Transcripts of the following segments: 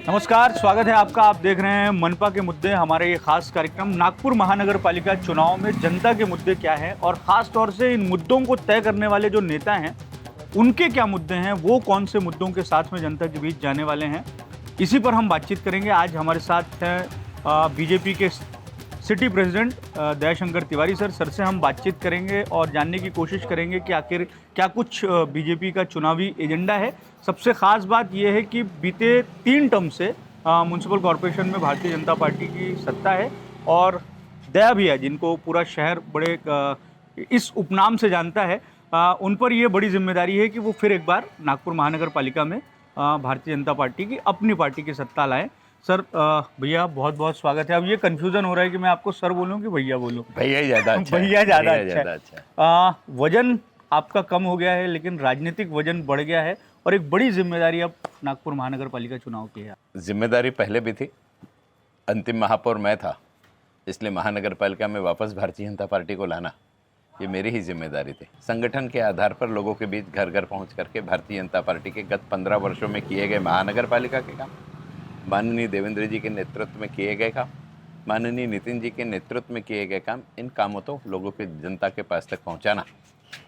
नमस्कार, स्वागत है आपका। आप देख रहे हैं मनपा के मुद्दे, हमारे ये खास कार्यक्रम। नागपुर महानगर पालिका चुनाव में जनता के मुद्दे क्या हैं और खास तौर से इन मुद्दों को तय करने वाले जो नेता हैं उनके क्या मुद्दे हैं, वो कौन से मुद्दों के साथ में जनता के बीच जाने वाले हैं, इसी पर हम बातचीत करेंगे। आज हमारे साथ हैं बीजेपी के city president Dayashankar Tiwari sir से हम बातचीत करेंगे और जानने की कोशिश करेंगे कि आखिर क्या कुछ बीजेपी का चुनावी एजेंडा है। सबसे ख़ास बात यह है कि बीते 3 टर्म से म्यूनसिपल कॉरपोरेशन में भारतीय जनता पार्टी की सत्ता है और दया भैया, जिनको पूरा शहर बड़े इस उपनाम से जानता है, उन पर यह बड़ी जिम्मेदारी है कि वो फिर एक बार नागपुर महानगर पालिका में भारतीय जनता पार्टी की, अपनी पार्टी की सत्ता लाएं। सर, भैया बहुत बहुत स्वागत है। अब ये कंफ्यूजन हो रहा है कि मैं आपको सर बोलूं कि भैया बोलूं। भैया ज़्यादा अच्छा है। भैया ज़्यादा अच्छा है। वजन आपका कम हो गया है लेकिन राजनीतिक वजन बढ़ गया है और एक बड़ी जिम्मेदारी अब नागपुर महानगर पालिका चुनाव की है। जिम्मेदारी पहले भी थी, अंतिम महापौर मैं था, इसलिए महानगर पालिका में वापस भारतीय जनता पार्टी को लाना ये मेरी ही जिम्मेदारी थी। संगठन के आधार पर लोगों के बीच घर घर पहुँच करके भारतीय जनता पार्टी के गत 15 वर्षों में किए गए महानगर पालिका के काम, माननीय देवेंद्र जी के नेतृत्व में किए गए काम, माननीय नितिन जी के नेतृत्व में किए गए काम, इन कामों तो लोगों के, जनता के पास तक पहुंचाना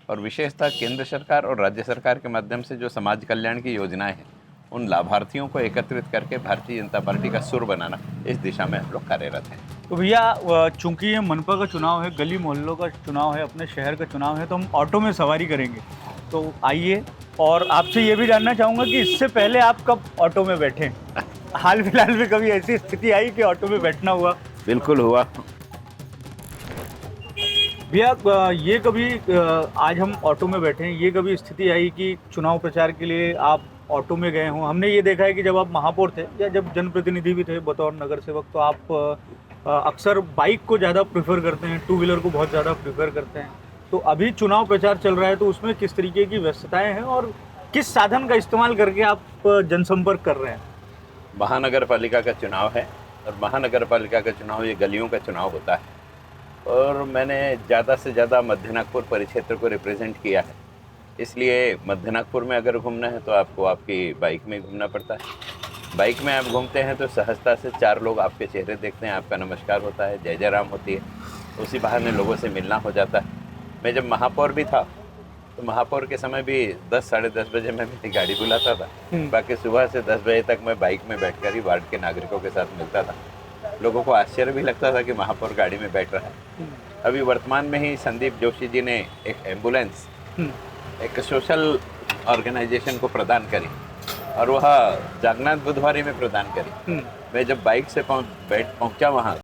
और विशेषतः केंद्र सरकार और राज्य सरकार के माध्यम से जो समाज कल्याण की योजनाएं हैं उन लाभार्थियों को एकत्रित करके भारतीय जनता पार्टी का सुर बनाना, इस दिशा में हम लोग कार्यरत हैं। तो भैया, चूंकि ये मनपा का चुनाव है, गली मोहल्लों का चुनाव है, अपने शहर का चुनाव है, तो हम ऑटो में सवारी करेंगे। तो आइए, और आपसे ये भी जानना चाहूँगा कि इससे पहले आप कब ऑटो में बैठे? हाल फिलहाल में कभी ऐसी स्थिति आई कि ऑटो में बैठना हुआ? बिल्कुल हुआ। भैया, ये कभी आज हम ऑटो में बैठे हैं, ये कभी स्थिति आई कि चुनाव प्रचार के लिए आप ऑटो में गए हों? हमने ये देखा है कि जब आप महापौर थे या जब जनप्रतिनिधि भी थे बतौर नगर सेवक, तो आप अक्सर बाइक को ज़्यादा प्रेफर करते हैं, 2 व्हीलर को बहुत ज़्यादा प्रेफर करते हैं। तो अभी चुनाव प्रचार चल रहा है, तो उसमें किस तरीके की व्यस्तताएँ हैं और किस साधन का इस्तेमाल करके आप जनसंपर्क कर रहे हैं? महानगर पालिका का चुनाव है और महानगर पालिका का चुनाव ये गलियों का चुनाव होता है और मैंने ज़्यादा से ज़्यादा मध्य नागपुर परिक्षेत्र को रिप्रेजेंट किया है, इसलिए मध्य नागपुर में अगर घूमना है तो आपको आपकी बाइक में घूमना पड़ता है। बाइक में आप घूमते हैं तो सहजता से 4 लोग आपके चेहरे देखते हैं, आपका नमस्कार होता है, जय जय राम होती है, उसी बहाने लोगों से मिलना हो जाता है। मैं जब महापौर भी था तो महापौर के समय भी 10 साढ़े 10 बजे मैं मेरी गाड़ी बुलाता था, बाकी सुबह से 10 बजे तक मैं बाइक में बैठकर ही वार्ड के नागरिकों के साथ मिलता था। लोगों को आश्चर्य भी लगता था कि महापौर गाड़ी में बैठ रहा है। अभी वर्तमान में ही संदीप जोशी जी ने एक एम्बुलेंस एक सोशल ऑर्गेनाइजेशन को प्रदान करी और वह जागनाथ बुधवारी में प्रदान करी। मैं जब बाइक से पहुंचा वहाँ